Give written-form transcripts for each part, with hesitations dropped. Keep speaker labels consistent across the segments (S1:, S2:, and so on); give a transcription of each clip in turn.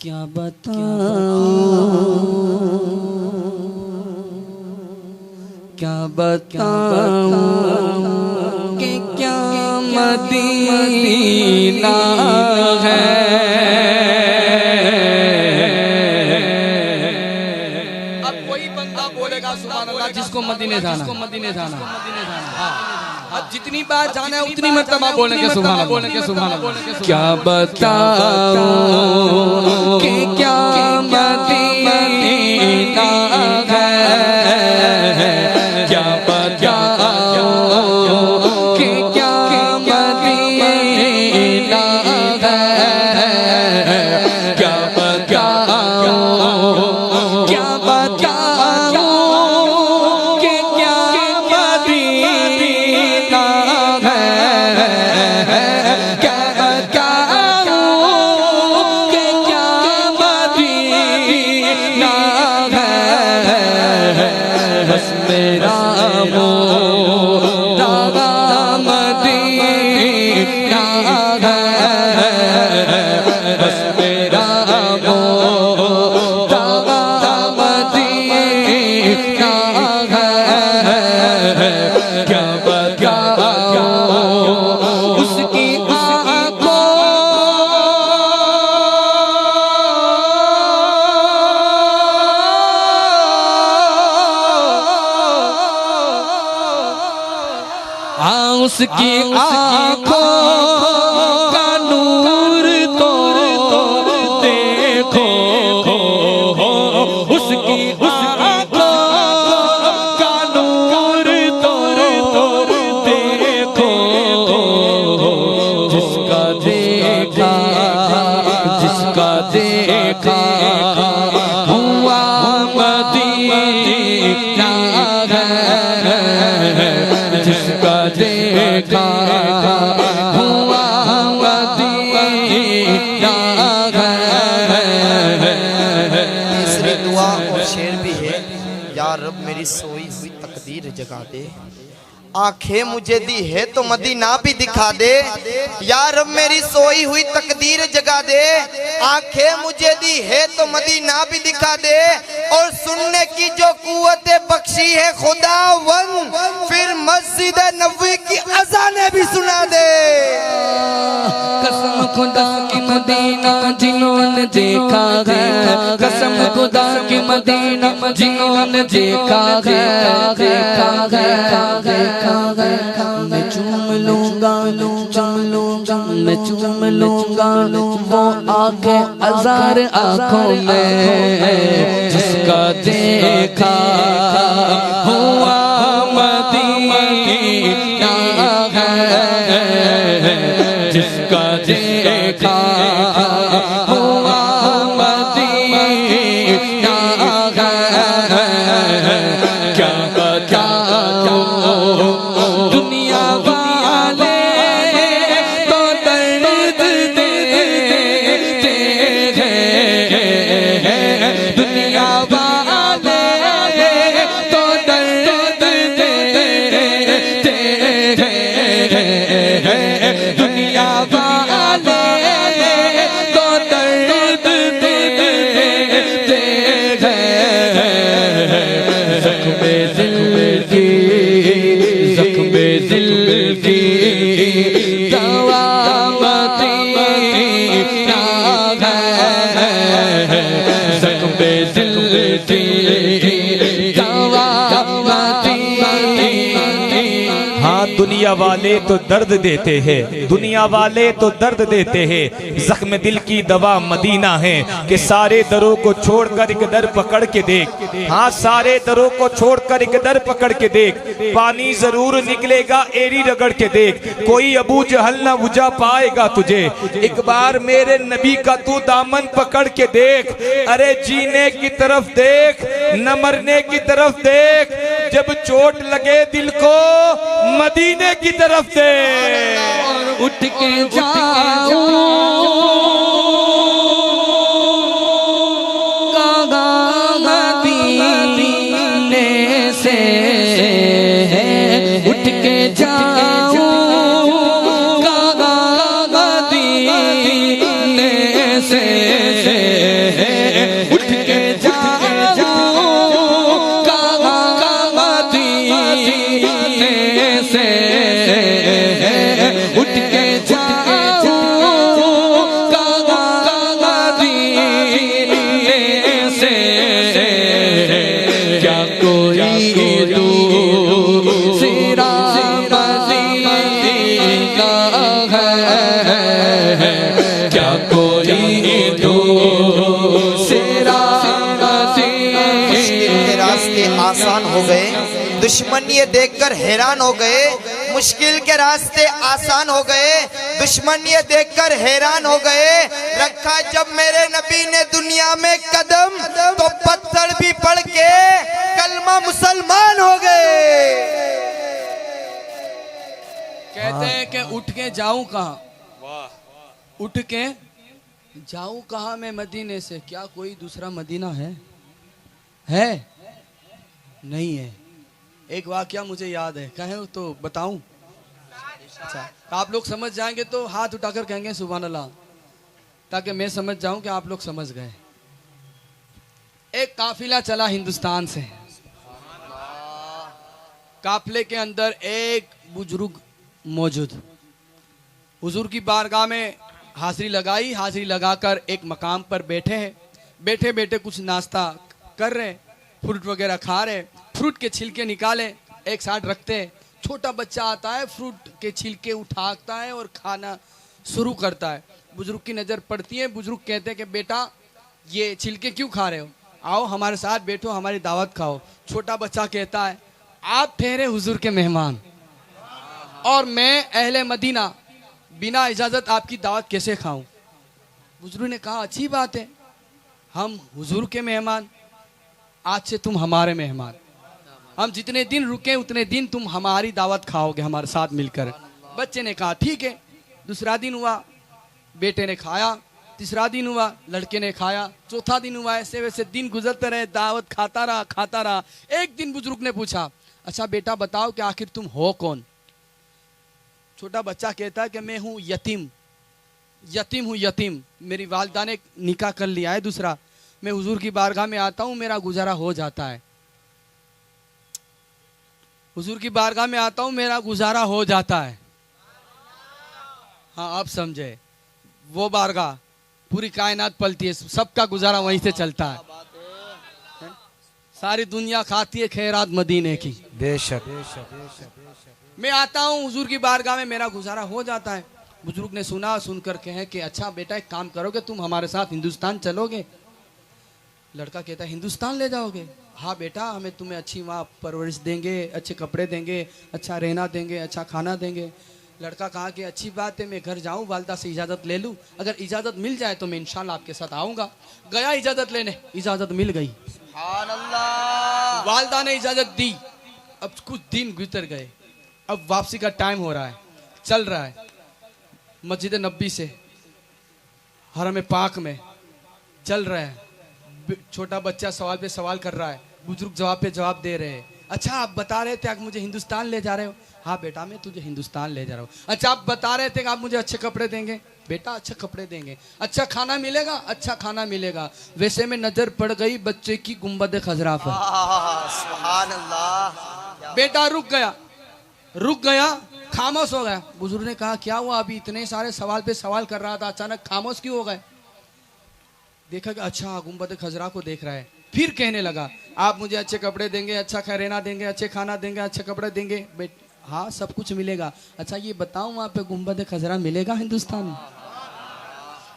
S1: क्या बताऊं कि क्या मदीना है। अब कोई बंदा बोलेगा सुभान अल्लाह जिसको मदीने जाना, अब जितनी बार जाना है उतनी मर्तबा बोलेंगे सुभान अल्लाह। क्या बताऊं कि क्या मदीना है, क्या बताऊं कि क्या मदीना है, क्या बताऊं, क्या बताऊं कि क्या मदीना है, क्या बताऊं कि क्या मदीना है। बस मेरा मदीना है, बस मेरा मदीना है। क्या बताऊं उसकी आँखों उसकी आँखों का नूर तो देखो, उसकी आँखों का नूर तो देखो। जिसका देखा हुआ मदीना है, जिसका देखा हुआ मदीना है।
S2: तीसरी दुआ और शेर भी है, या रब मेरी सोई हुई तकदीर जगा दे, आंखें मुझे दी है तो मदीना भी दिखा दे। या रब मेरी सोई हुई तकदीर जगा दे, आंखें मुझे दी है तो मदीना भी दिखा दे। और सुनने की जो कुव्वत बख्शी है खुदावन, फिर मस्जिद नबवी की अज़ानें भी सुना दे।
S1: कसम खुदा की मदीना जिन्होंने देखा है, कसम खुदा की मदीना जिन्होंने देखा है, मैं चूम लूंगा मैं चूम लूंगा वो आंखें हजार आंखों में, जिसका देखा हुआ मदीना है, जिसका देखा हुआ मदीना है। क्या बताऊं दुनिया वाले तो दर्द देते हैं, दुनिया वाले तो दर्द देते हैं, दुनिया वाले तो दर्द देते हैं। ज़ख्मे दिल की दवा मदीना है, ज़ख्मे दिल की दवा मदीना।
S3: हाँ, दुनिया वाले तो दर्द देते हैं, दुनिया वाले तो दर्द देते हैं, जख्म दिल की दवा मदीना है। कि सारे दरों को छोड़कर एक दर पकड़ के देख, हाँ सारे दरों को छोड़कर एक दर पकड़ के देख, पानी जरूर निकलेगा एड़ी रगड़ के देख, कोई अबू जहल न बुझा पाएगा तुझे। एक बार मेरे नबी का तू दामन पकड़ के देख, अरे जीने की तरफ देख न मरने की तरफ देख, जब चोट लगे दिल को मदीने की तरफ देख।
S1: और उठ के जाऊं मदीने से, उठ के जाऊं मदीने से।
S2: हो गए, दुश्मन ये देखकर हैरान हो गए, मुश्किल के रास्ते आसान हो गए, दुश्मन ये देखकर हैरान हो गए। रखा जब मेरे नबी ने दुनिया में कदम, तो पत्थर भी पड़ के कलमा मुसलमान हो गए।
S1: कहते हैं कि उठ के जाऊं कहाँ, उठ के जाऊं कहाँ मैं मदीने से, क्या कोई दूसरा मदीना है? नहीं है। एक वाकया मुझे याद है, कहें तो बताऊं? अच्छा, आप लोग समझ जाएंगे तो हाथ उठाकर कहेंगे सुभान अल्लाह, ताकि मैं समझ जाऊं कि आप लोग समझ गए। एक काफिला चला हिंदुस्तान से, काफिले के अंदर एक बुजुर्ग मौजूद, हुजूर की बारगाह में हाजिरी लगाई, हाजिरी लगाकर एक मकाम पर बैठे हैं, बैठे बैठे कुछ नाश्ता कर रहे, फ्रूट वगैरह खा रहे, फ्रूट के छिलके निकाले एक साथ रखते हैं, छोटा बच्चा आता है, फ्रूट के छिलके उठाता है और खाना शुरू करता है। बुजुर्ग की नज़र पड़ती है, बुजुर्ग कहते हैं कि बेटा ये छिलके क्यों खा रहे हो, आओ हमारे साथ बैठो, हमारी दावत खाओ। छोटा बच्चा कहता है आप ठहरे हुजूर के मेहमान और मैं अहले मदीना, बिना इजाज़त आपकी दावत कैसे खाऊं? बुजुर्ग ने कहा अच्छी बात है, हम हुजूर के मेहमान, आज से तुम हमारे मेहमान, हम जितने दिन रुके उतने दिन तुम हमारी दावत खाओगे हमारे साथ मिलकर। बच्चे ने कहा ठीक है। दूसरा दिन हुआ, बेटे ने खाया, तीसरा दिन हुआ, लड़के ने खाया, चौथा दिन हुआ, ऐसे वैसे दिन गुजरते रहे, दावत खाता रहा। एक दिन बुजुर्ग ने पूछा अच्छा बेटा बताओ कि आखिर तुम हो कौन? छोटा बच्चा कहता है कि मैं हूँ यतीम हूँ, यतीम, मेरी वालिदा ने निकाह कर लिया है दूसरा, मैं हुजूर की बारगाह में आता हूँ, मेरा गुजारा हो जाता है, हुजूर की बारगाह में आता हूँ, मेरा गुजारा हो जाता है। हाँ आप समझे, वो बारगाह पूरी कायनात पलती है, सबका गुजारा वहीं से चलता है, सारी दुनिया खाती है खैरात मदीने की।
S2: बेशक
S1: मैं आता हूँ हुजूर की बारगाह में, मेरा गुजारा हो जाता है। बुजुर्ग ने सुनकर कहे कि अच्छा बेटा एक काम करोगे, तुम हमारे साथ हिंदुस्तान चलोगे? लड़का कहता है हिंदुस्तान ले जाओगे? हाँ बेटा, हमें तुम्हें अच्छी वहाँ परवरिश देंगे, अच्छे कपड़े देंगे, अच्छा रहना देंगे, अच्छा खाना देंगे। लड़का कहा कि अच्छी बात है, मैं घर जाऊँ, वालिदा से इजाज़त ले लूँ, अगर इजाज़त मिल जाए तो मैं इंशाल्लाह आपके साथ आऊँगा। गया इजाज़त लेने, इजाज़त मिल गई, वालिदा ने इजाज़त दी। अब कुछ दिन गुजर गए, अब वापसी का टाइम हो रहा है, चल रहा है, मस्जिद नबी से हरम पाक में चल रहा है, छोटा बच्चा सवाल पे सवाल कर रहा है, बुजुर्ग जवाब पे जवाब दे रहे हैं। अच्छा आप बता रहे थे आप मुझे हिंदुस्तान ले जा रहे हो? हाँ बेटा मैं तुझे हिंदुस्तान ले जा रहा हूँ। अच्छा आप बता रहे थे कि आप मुझे अच्छे कपड़े देंगे? बेटा अच्छे कपड़े देंगे। अच्छा खाना मिलेगा? अच्छा खाना मिलेगा। वैसे में नजर पड़ गई बच्चे की गुंबद खजरा पर।
S2: सुभान अल्लाह।
S1: बेटा रुक गया, खामोश हो गया। बुजुर्ग ने कहा क्या हुआ, अभी इतने सारे सवाल पे सवाल कर रहा था, अचानक खामोश क्यों हो गए? देखा कि अच्छा गुंबद खजरा को देख रहा है। फिर कहने लगा आप मुझे अच्छे कपड़े देंगे, अच्छा रहना देंगे, अच्छे खाना देंगे, अच्छे कपड़े देंगे? हाँ सब कुछ मिलेगा। अच्छा ये बताओ वहाँ पे गुंबद खजरा मिलेगा हिंदुस्तान में?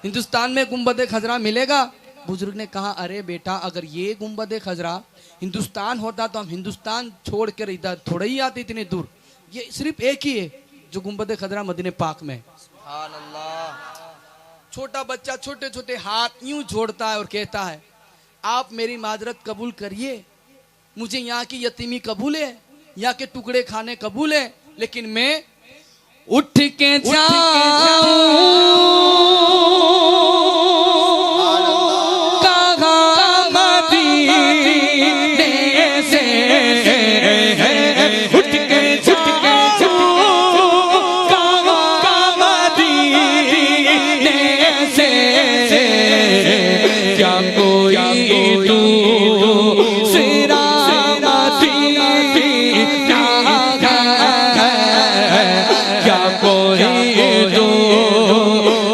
S1: हिंदुस्तान में गुंबद खजरा मिलेगा? बुजुर्ग ने कहा अरे बेटा अगर ये गुंबद खजरा हिंदुस्तान होता तो हम हिंदुस्तान छोड़ कर इधर थोड़े ही आते इतने दूर। ये सिर्फ एक ही है जो गुंबद खजरा मदीने पाक में।
S2: सुभान अल्लाह।
S1: छोटा बच्चा छोटे छोटे हाथ यूं जोड़ता है और कहता है आप मेरी माजरत कबूल करिए, मुझे यहाँ की यतीमी कबूल है, यहाँ के टुकड़े खाने कबूल है, लेकिन मैं उठ के जाऊं कहाँ मदीने से, उठ के जाऊं कहाँ मदीने से, क्या कोई दूसरा मदीना है, क्या कोई दूसरा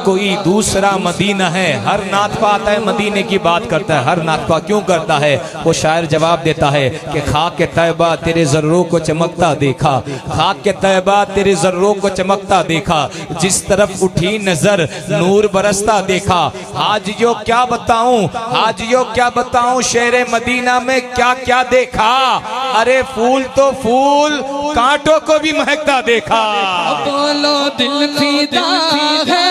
S3: कोई दूसरा मदीना है। हर नातपा आता है मदीने की बात करता है। हर नातपा क्यों करता है? वो शायर जवाब देता है कि खाक के तैबा तेरे जर्रों को चमकता देखा, खाक के तैबा तेरे जर्रों को चमकता देखा, जिस तरफ उठी नजर नूर बरसता देखा। हाजियों क्या बताऊं, हाजियों क्या बताऊं, शेरे मदीना में क्या क्या देखा। अरे फूल तो फूल, कांटों को भी महकता देखा।
S1: बोलो दिल फिदा है,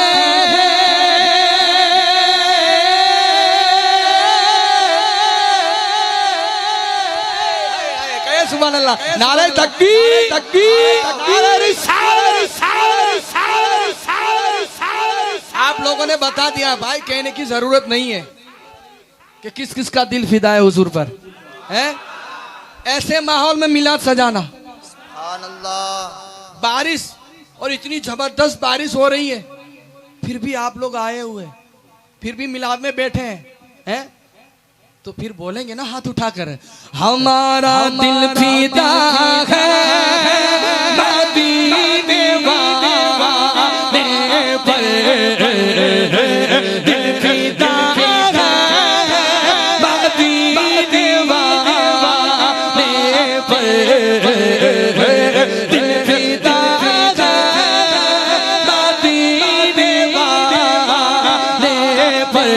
S1: सुभान अल्लाह, नारे तकबीर तकबीर, नारे रिसालत। आप लोगों ने बता दिया भाई, कहने की जरूरत नहीं है कि किस किस का दिल फिदा है हुजूर पर, है? ऐसे माहौल में मिलाद सजाना,
S2: सुभान अल्लाह।
S1: बारिश और इतनी जबरदस्त बारिश हो रही है, फिर भी आप लोग आए हुए, फिर भी मिलाद में बैठे हैं, तो फिर बोलेंगे ना हाथ उठाकर, हमारा दिल फिदा है मदीने वाले पर, दिल फिदा है मदीने वाले पर, दिल फिदा है मदीने वाले पर।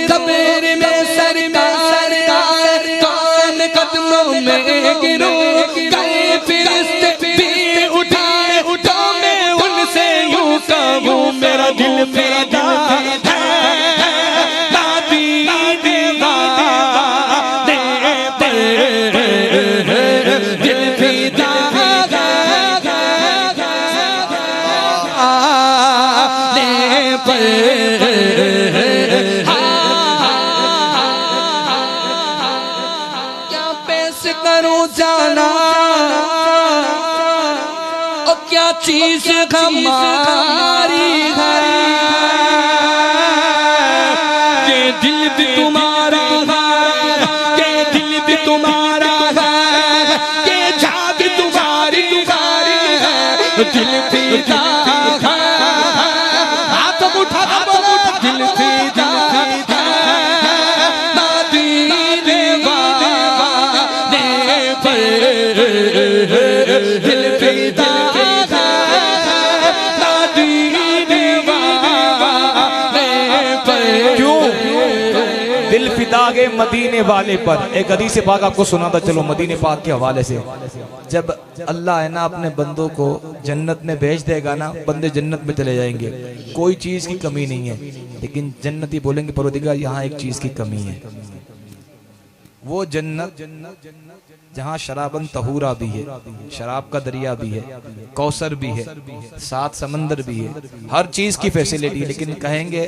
S1: कब्र में सरकार कौन कदमों में गिरो, गए फिरिश्ते भी उठाए उठा, मैं उनसे यूं कहूं मेरा दिल फिदा है मदीने वाले पर, दिल फिदा है पर। करूं जाना और क्या चीज हमारी है, ये दिल भी तुम्हारा है, ये दिल भी तुम्हारा है, ये जाग तुम्हारी है, दिल फिदा है। हाथ उठा दिल फिदा है मदीने दिल फिदा मदीने पर।
S3: क्यों दिल फिदा गए मदीने वाले पर? एक हदीस पाक आपको सुना था, चलो मदीने पाक के हवाले से। जब अल्लाह है ना अपने बंदों को जन्नत में भेज देगा ना, बंदे जन्नत में चले जाएंगे, कोई चीज की कमी नहीं है, लेकिन जन्नती बोलेंगे परवरदिगार यहाँ एक चीज की कमी है। वो जन्नत जहाँ शराबन तहूरा भी है, शराब का दरिया भी है, कौसर भी है, सात समंदर भी है, हर चीज की फैसिलिटी है, लेकिन कहेंगे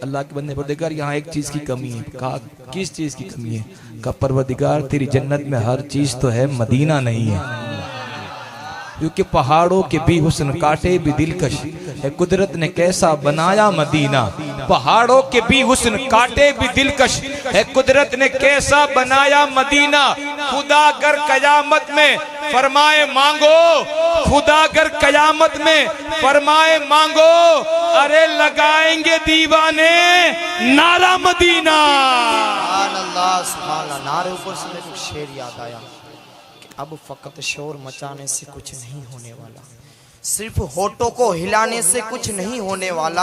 S3: अल्लाह के बंदे परवरदिगार यहाँ एक चीज की कमी है। कहा किस चीज की कमी है? कहा परवरदिगार तेरी जन्नत में हर चीज तो है, मदीना नहीं है। क्योंकि पहाड़ों के भी हुस्न काटे भी दिलकश है, कुदरत ने कैसा बनाया मदीना। पहाड़ों के भी हुस्न काटे भी दिलकश है, कुदरत ने कैसा बनाया मदीना। खुदा कर कयामत में फरमाए मांगो, खुदा कर कयामत में फरमाए मांगो, अरे लगाएंगे दीवाने नारा मदीना।
S2: सुभान अल्लाह, सुभान अल्लाह। नारे ऊपर से मेरे को शेर याद आया कि अब फकत शोर मचाने से कुछ नहीं होने वाला, सिर्फ होठों को हिलाने से कुछ नहीं होने वाला।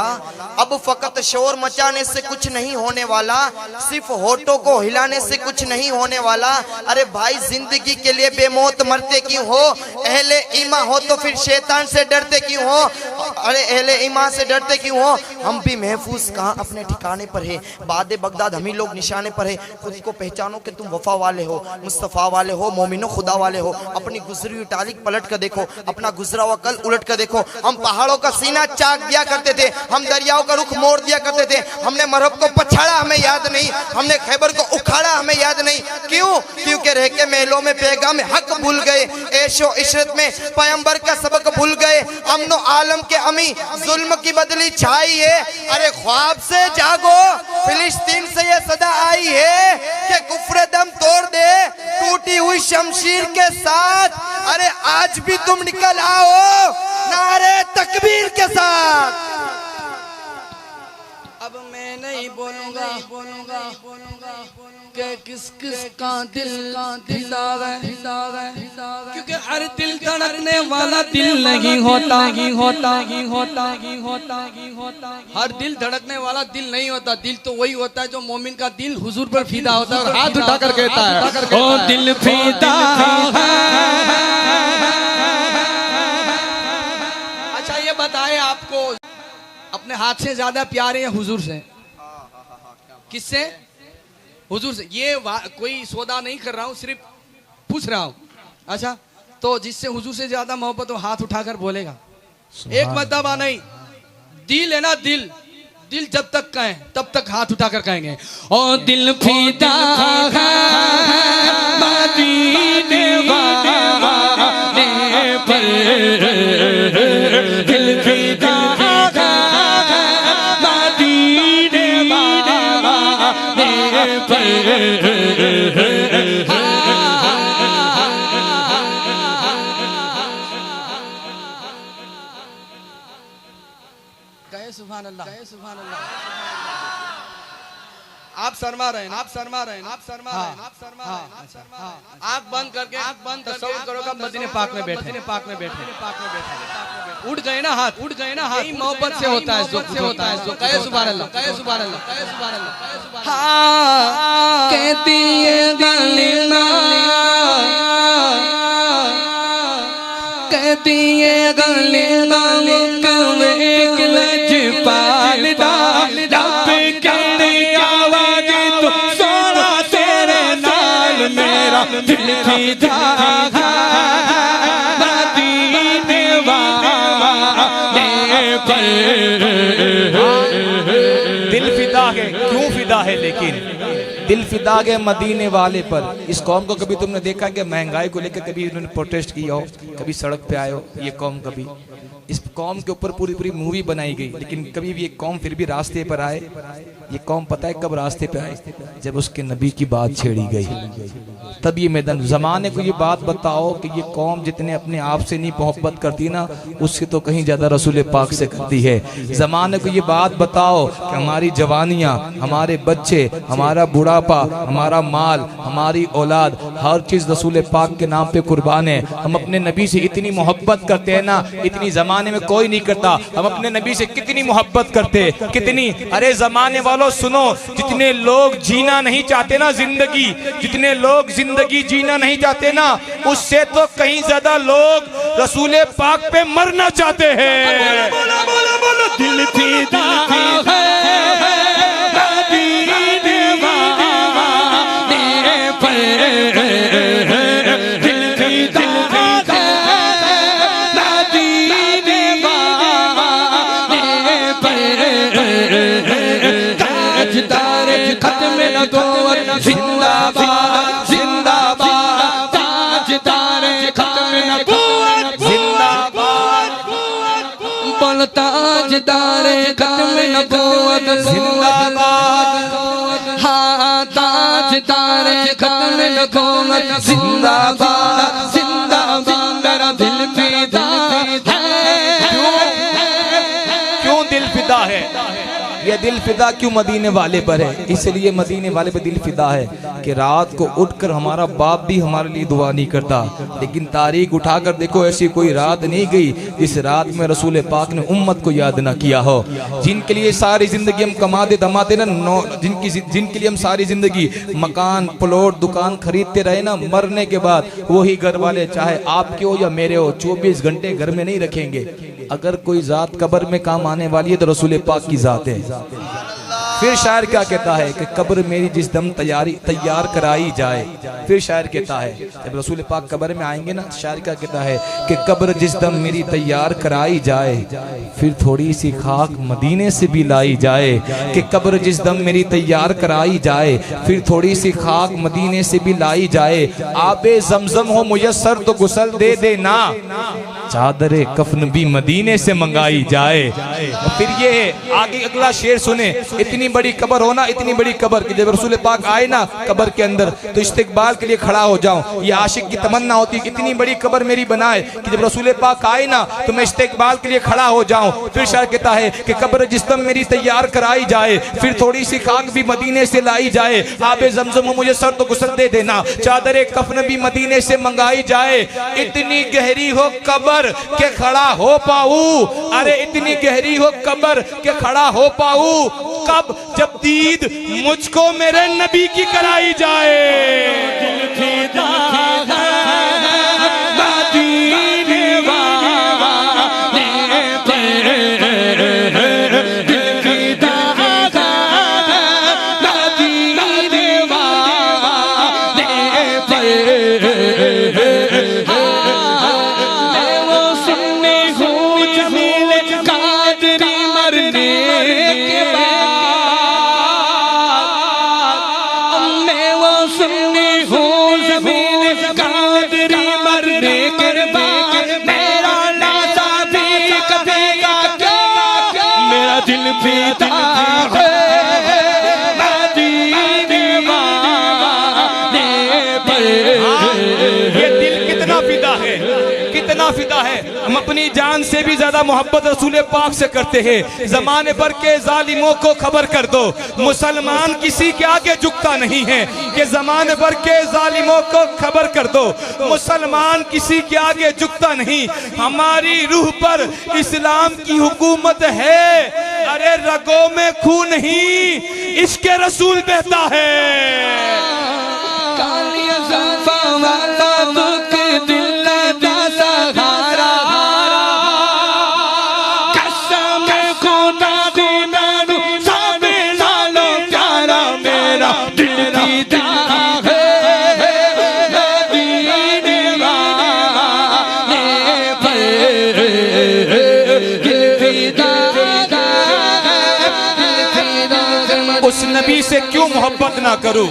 S2: अब फकत शोर मचाने से कुछ नहीं होने वाला, सिर्फ होठों को हिलाने से कुछ नहीं होने वाला। अरे भाई जिंदगी के लिए बेमौत मरते क्यों हो? अहले ईमान हो तो फिर शैतान से डरते क्यों हो? अरे अहले ईमान से डरते क्यों हो? हम भी महफूज कहाँ अपने ठिकाने पर है, बाद बगदाद हम ही लोग निशाने पर है। खुद को पहचानो कि तुम वफा वाले हो, मुस्तफ़ा वाले हो, मोमिनो खुदा वाले हो। अपनी गुजरी हुई तारीख पलट कर देखो, अपना गुजरा हुआ कल उलट कर देखो, हम पहाड़ों का सीना चाक दिया करते थे, हम दरियाओं का रुख मोड़ दिया करते थे, हमने मरहब को पछाड़ा हमें याद नहीं, हमने खैबर को उखाड़ा हमें याद नहीं। क्यों? क्योंकि रह के महलों में पैगाम हक भूल गए, ऐशो इशरत में पैगंबर का सबक भूल गए। अमनो आलम के अमी जुल्म की बदली छाई है। अरे ख्वाब से जागो, फिलिस्तीन से ये सदा आई है कि कुफ्र दम तोड़ दे टूटी हुई शमशीर के साथ। अरे आज भी तुम निकल आओ नारे तकबीर के साथ।
S1: अब मैं नहीं बोलूंगा कि किस किस का दिल है, क्योंकि हर दिल धड़कने वाला दिल नहीं होता। हर दिल धड़कने वाला दिल नहीं होता। दिल तो वही होता है जो मोमिन का दिल हुजूर पर फीदा होता है और हाथ उठाकर कहता है ओ दिल फीदा है। अच्छा ये बताए आपको अपने हाथ से ज्यादा प्यारे हैं हुजूर से? किससे? हुजूर से। ये कोई सौदा नहीं कर रहा हूँ, सिर्फ पूछ रहा हूँ। अच्छा तो जिससे हुजूर से ज्यादा मोहब्बत हो हाथ उठाकर बोलेगा। एक मर्तबा नहीं, दिल है ना, दिल दिल जब तक कहें तब तक हाथ उठाकर कहेंगे ओ दिल फीदा है मदीने वाले पर, दिल फीदा कहे सुभान अल्लाह, कहे सुभान अल्लाह। आप शर्मा रहे हैं, आप शर्मा रहे हैं, आप शर्मा रहे हैं, आप शर्मा रहे हैं, आप शर्मा रहे हैं। आँख बंद करके, आँख बंद तसव्वुर करोगा मदीने पाक में बैठे, मदीने पाक में बैठे, पाक में बैठे। उठ गए ना हाथ, उठ गए ना हाथ। यही मोहब्बत से होता है, जो से होता है। जो कहे सुभान अल्लाह, कहे सुभान अल्लाह, कहे सुभान अल्लाह। हाँ कहती है गलीना, कहती है गलीना मुकवे लज पालदा डब कहते आवाज तो सोना तेरे नाल मेरा दिल फीदा मदीने वाले पर।
S3: दिल फिदा है, क्यों फिदा है? लेकिन दिल फिदा है मदीने वाले पर। इस कौम को कभी तुमने देखा कि महंगाई को लेकर कभी उन्होंने प्रोटेस्ट किया हो, कभी सड़क पे आए हो? ये कौम कभी, इस कौम के ऊपर पूरी पूरी मूवी बनाई गई, लेकिन कभी भी ये कौम फिर भी रास्ते पर आए? ये कौम पता है कब रास्ते पे आए? जब उसके नबी की बात छेड़ी गई, तब ये मैदान। जमाने को ये बात बताओ कि ये कौम जितने अपने आप से नहीं मोहब्बत करती ना, उससे तो कहीं ज्यादा रसूल पाक से करती है। जमाने को ये बात बताओ कि हमारी जवानियां, हमारे बच्चे, हमारा बुढ़ापा, हमारा माल, हमारी औलाद, हर चीज रसूल पाक के नाम पे कुर्बान है। हम अपने नबी से इतनी मोहब्बत करते हैं ना, इतनी जमाने में कोई नहीं करता। हम अपने नबी से कितनी मोहब्बत करते, कितनी। अरे जमाने वालों सुनो, जितने लोग जीना नहीं चाहते ना जिंदगी, जितने लोग जिंदगी जीना नहीं चाहते ना, उससे तो कहीं ज्यादा लोग रसूल पाक पे मरना चाहते हैं। बोलो बोलो बोलो, दिल फीदा है मदीने वाले पर, दिल फीदा है मदीने वाले पर। ताजदार खत्म नबूवत जिंदाबाद जिंदाबाद, ताजदार खत्म नबूवत जिंदाबाद, बोल ताजदार खत्म नबूवत जिंदाबाद। हाँ ताजदार खत्म नबूवत जिंदाबाद जिंदाबाद, मेरा दिल फीदा है। क्यों दिल फिदा है? ये दिल फिदा क्यों मदीने वाले पर है? इसलिए मदीने वाले पर दिल फिदा है कि रात को उठकर हमारा बाप भी हमारे लिए दुआ नहीं करता, लेकिन तारीख उठाकर देखो ऐसी कोई रात नहीं गई जिस रात में रसूल पाक ने उम्मत को याद ना किया हो। जिनके लिए सारी जिंदगी हम कमाते धमाते ना, जिनके लिए हम सारी जिंदगी मकान प्लॉट दुकान खरीदते रहे ना, मरने के बाद वही घर वाले चाहे आपके हो या मेरे हो 24 घंटे घर में नहीं रखेंगे। अगर कोई जात कब्र में काम आने वाली है तो रसूल पाक की जात है। फिर शायर क्या कहता है कि कब्र मेरी जिस दम तैयार कराई जाए। फिर शायर कहता है जब रसूल पाक कब्र में आएंगे ना, शायर क्या कहता है कि कब्र जिस दम मेरी तैयार कराई जाए, फिर थोड़ी सी खाक मदीने से भी लाई जाए। कि कब्र जिस दम मेरी तैयार कराई जाए, फिर थोड़ी सी खाक मदीने से भी लाई जाए। आबे जमजम हो मुयस्सर तो गुसल दे देना, चादरे कफन भी मदीने से मंगाई जाए। फिर ये आगे अगला शेर सुने, इतनी बड़ी कब्र होना, इतनी बड़ी कब्र कि जब रसूल पाक आए ना कब्र के अंदर तो इस्तिकबाल के लिए खड़ा हो जाऊं। ये आशिक की तमन्ना होती है, इतनी बड़ी कब्र मेरी बनाए कि जब रसूल पाक आए ना तो मैं इस्तिकबाल के लिए खड़ा हो जाऊं। फिर शायर कहता है कि कब्र जिस दम मेरी तैयार कराई जाए, फिर थोड़ी सी खाक भी मदीने से लाई जाए। आबे जमजम हो मुझे सर तो गुस्ल दे देना, चादरे कफन भी मदीने से मंगाई जाए। इतनी गहरी हो कब्र के खड़ा हो पाऊं, अरे इतनी गहरी हो कब्र के खड़ा हो पाऊं कब, जब दीद मुझको मेरे नबी की कराई जाए। दिल फिदा फिदा है। हम अपनी जान से भी ज्यादा मोहब्बत रसूल पाक से करते हैं। जमाने भर के जालिमों को खबर कर दो, मुसलमान किसी के आगे झुकता नहीं है। कि जमाने भर के जालिमों को खबर कर दो, मुसलमान किसी के आगे झुकता नहीं। हमारी रूह पर इस्लाम की हुकूमत है, अरे रगों में खून नहीं इसके रसूल बहता है। उस नबी से क्यों मोहब्बत ना करूं,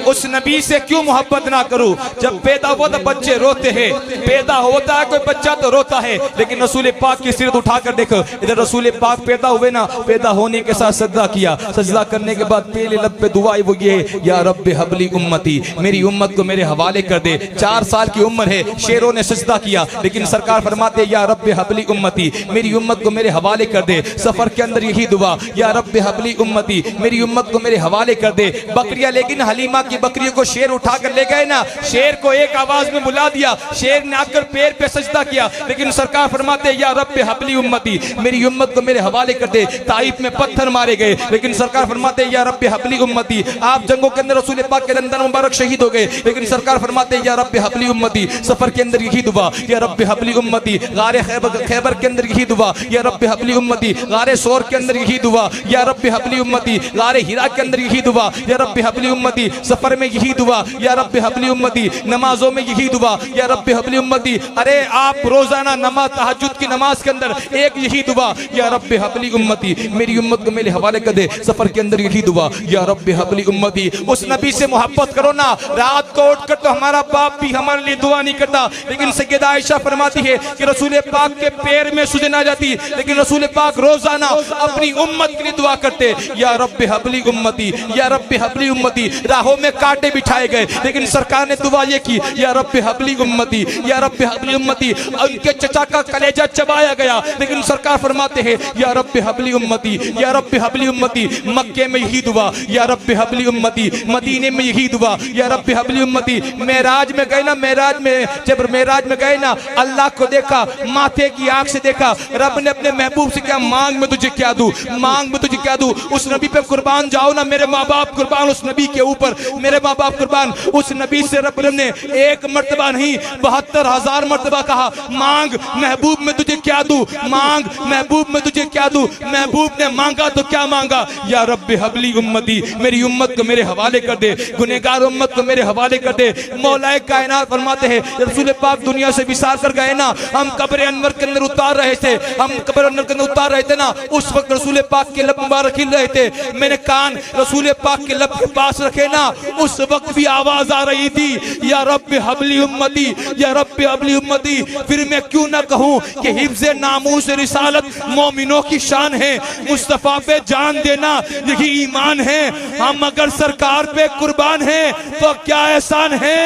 S3: उस नबी से क्यों मोहब्बत ना करूं। जब पैदा हुआ तो बच्चे रोते हैं, पैदा होता है कोई बच्चा तो रोता है, लेकिन रसूल पाक की सिरत उठाकर देखो, इधर रसूल पाक पैदा हुए ना, पैदा होने के साथ सजदा किया, सजदा करने के बाद पहले लब पे दुआ वो ये, या रब्बे हबली उम्मती, मेरी उम्मत को मेरे हवाले कर दे। 4 साल की उम्र है, शेरों ने सजदा किया, लेकिन सरकार फरमाते या रब्बे हबली उम्मती, मेरी उम्मत को मेरे हवाले कर दे। सफर के अंदर यही दुआ, या रब्बे हबली उम्मती, मेरी उम्मत को मेरे हवाले कर दे। बकरियां, लेकिन हलीमा की बकरियों को शेर उठाकर ले गए ना, शेर को एक आवाज में बुला दिया, शेर ने आकर पैर पे सजदा किया, लेकिन सरकार फरमाते या रब्बे हबली उम्मती, मेरी उम्मत को मेरे हवाले कर दे। ताइफ में पत्थर मारे गए, लेकिन सरकार फरमाते या रब्बे हबली उम्मती। आप जंगों के अंदर रसूल पाक के दंदन मुबारक शहीद हो गए, लेकिन सरकार फरमाते या रब्बे हबली उम्मती। सफर के अंदर यही दुआ, या रब्बे हबली उम्मती। गारे खैबर के अंदर यही दुआ, या रब्बे हबली उम्मती। गारे सोर के अंदर यही दुआ, या रब्बे हबली उम्मती। गारे हिरा के अंदर यही दुआ, या रब्बे हबली उम्मती। सफर में यही दुआ, या रब्बे हबली उम्मती। नमाजों में यही दुआ, या रब्बे हबली उम्मती। अरे आप रोजाना नमाज तहज्जुद की नमाज के अंदर एक यही दुआ, या रब्बे हबली उम्मती, मेरी उम्मत को मेरे हवाले कर दे। सफर के अंदर यही दुआ, या रब्बे हबली उम्मती। उस नबी से मोहब्बत करो ना। रात को उठकर तो हमारा बाप भी हमारे लिए दुआ नहीं करता, लेकिन सैयदा आयशा फरमाती है कि रसूल पाक के पैर में सुजन आ जाती, लेकिन रसूल पाक रोजाना अपनी उम्मत के लिए दुआ करते, या रब्बे हबली उम्मती, या रब्बे हबली उम्मती। राहों में कांटे बिछाए गए, लेकिन सरकार ने दुआ ये की, या रब्बे हबली उम्मती, या रब्बे हबली उम्मती। उनके चचा का कलेजा चबाया गया, लेकिन सरकार फरमाते हैं या रब्बे हबली उम्मती, या रब्बे हबली उम्मती। मक्के में यही दुआ, या रब्बे हबली उम्मती। मदीने में यही दुआ, या रब्बे हबली उम्मती। मेराज में गए ना, मेराज में जब मेराज में गए ना, अल्लाह को देखा, माथे की आंख से देखा। रब ने अपने महबूब से क्या, मांग में तुझे क्या दूं, मांग में तुझे क्या दूं। उस नबी पे कुर्बान जाओ जाओ ना, मेरे माँ बाप कुर्बान उस नबी के ऊपर, मेरे माँ बाप कुर्बान उस नबी से रब ने एक मर्तबा नहीं 72,000 मर्तबा कहा, मांग महबूब में तुझे क्या दूं, मांग महबूब में तुझे क्या दूं। महबूब ने मांगा तो क्या मांगा, या रब्बी हबली उम्मती, मेरी उम्मत को मेरे हवाले कर दे, गुनहगार उम्मत को मेरे हवाले कर दे। मौलाए कायनात फरमाते हैं रसूल पाक दुनिया से विसार कर गए ना, हम कब्र अनवर के अंदर उतार रहे थे, हम कब्र अनवर के अंदर उतार रहे थे ना, उस वक्त रसूल पाक के लब मुबारक हिल रहे थे, मैंने कान रसूल पाक के लब के पास रखे ना, उस वक्त भी आवाज आ रही थी, या रब्बी हबली उम्मती, या रब्बी हबली उम्मती। फिर मैं क्यों ना कहूं कि हिफ्ज़े नामूस रिसालत मोमिनों की शान है, मुस्तफा पे जान देना यही ईमान है। हम अगर सरकार पे कुर्बान हैं तो क्या एहसान है,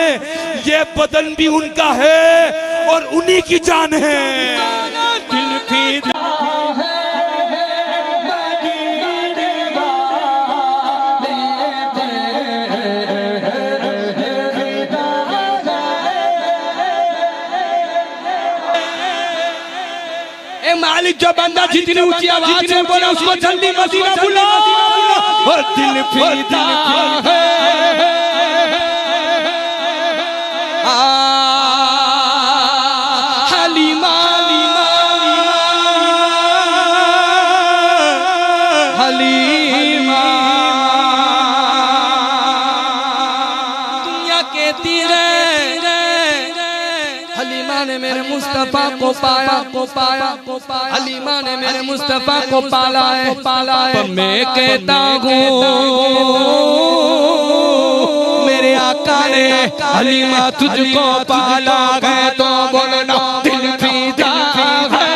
S3: ये बदन भी उनका है और उन्हीं की जान है। दिल फिदा है
S1: मालिक, जो बंदा जितनी ऊंची आवाज से बोले उसको जल्दी मदीना बुलाओ। और दिल फिदा है हलीमा, हलीमा दुनिया के तीरे हलीमा ने मेरे मुस्तफा को पाया, हलीमा ने मेरे मुस्तफा को पाला है। मैं कहता हूँ मेरे आका ने हलीमा तुझको पाला है, तो बोलना दिल फिदा है।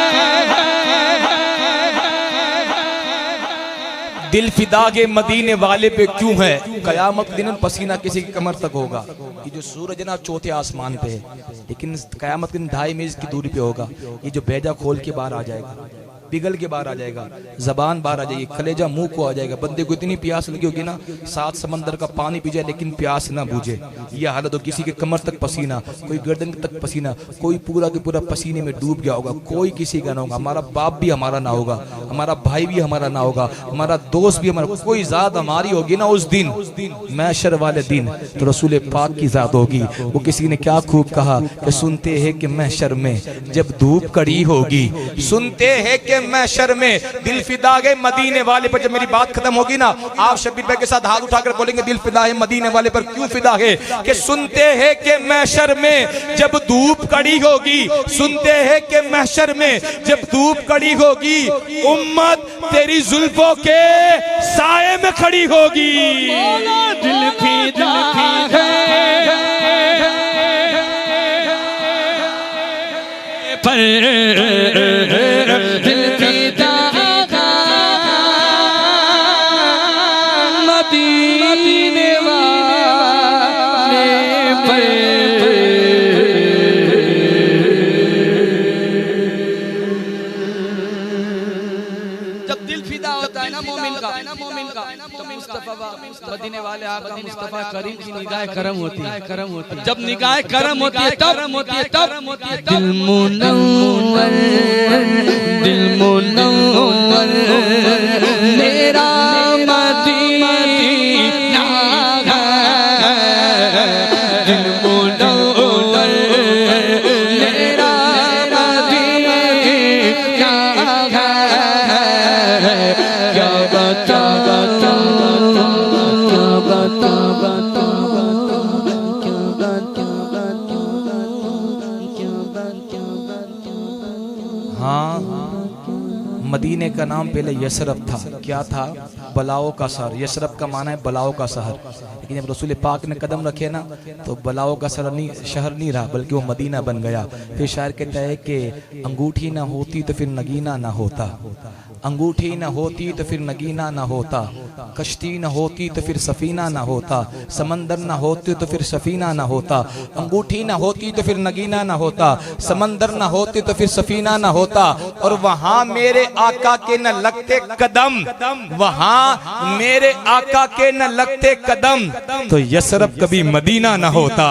S3: दिल फिदा के मदीने वाले पे क्यों है, कयामत दिन पसीना किसी की कमर तक होगा। ये जो सूरज है ना चौथे आसमान पे है, लेकिन कयामत के दिन 2.5 मील की दूरी पे होगा। ये जो बेजा खोल के बाहर आ जाएगा, पिघल के बाहर आ जाएगा, जबान बाहर आ जाएगी, कलेजा मुंह को आ जाएगा। बंदे को इतनी प्यास लगी होगी ना, 7 समंदर का पानी पी जाए लेकिन प्यास ना बुझे। यह हालत हो, किसी के कमर तक पसीना, कोई गर्दन तक पसीना, कोई पूरा के पूरा पसीने में डूब गया होगा, कोई किसी का ना होगा। हमारा बाप भी हमारा ना होगा, हमारा भाई भी हमारा ना होगा, हमारा दोस्त भी हमारा, कोई जात हमारी होगी ना उस दिन, महशर वाले दिन, तो रसूल पाक की जात होगी। वो किसी ने क्या खूब कहा कि सुनते हैं कि महशर में जब धूप कड़ी होगी, सुनते हैं कि महशर में दिल फिदा है मदीने वाले पर। जब मेरी बात खत्म होगी ना, आप शबीर भाई के साथ हाथ उठाकर बोलेंगे दिल फिदा है मदीने वाले पर। क्यों फिदा है कि सुनते हैं कि महशर में जब धूप कड़ी होगी, सुनते हैं कि महशर में जब धूप कड़ी होगी, उम्मत तेरी जुल्फों के साए में खड़ी होगी।
S1: दिल फिदा है पर दिल फिदा मदीने वाले पर। जब दिल फिदा होता है ना मोमिन का तो मुस्तफा मदीने वाले आका मुस्तफा करीम की निगाह करम होती है। जब निगाह करम होती है तब दिल मुनव्वर मेरा मदीना है, दिल मुनव्वर मेरा मदीना है। क्या बता
S3: मदीने का नाम पहले यसरब था। क्या था? बलाओं का शहर। यसरब का माना है बलाओं का शहर। लेकिन जब रसूल पाक ने कदम रखे ना तो बलाओं का शहर नहीं रहा, बल्कि वो मदीना बन गया। फिर शायर कहता है कि अंगूठी ना होती तो फिर नगीना ना होता, अंगूठी न होती तो फिर नगीना न होता, कश्ती न होती तो फिर सफीना न होता, समंदर न होते तो फिर सफीना न होता, अंगूठी न होती तो फिर नगीना न होता, समंदर न होते तो फिर सफीना न होता। और वहां मेरे आका के न लगते कदम, वहां मेरे आका के न लगते कदम तो यसरब कभी मदीना न होता।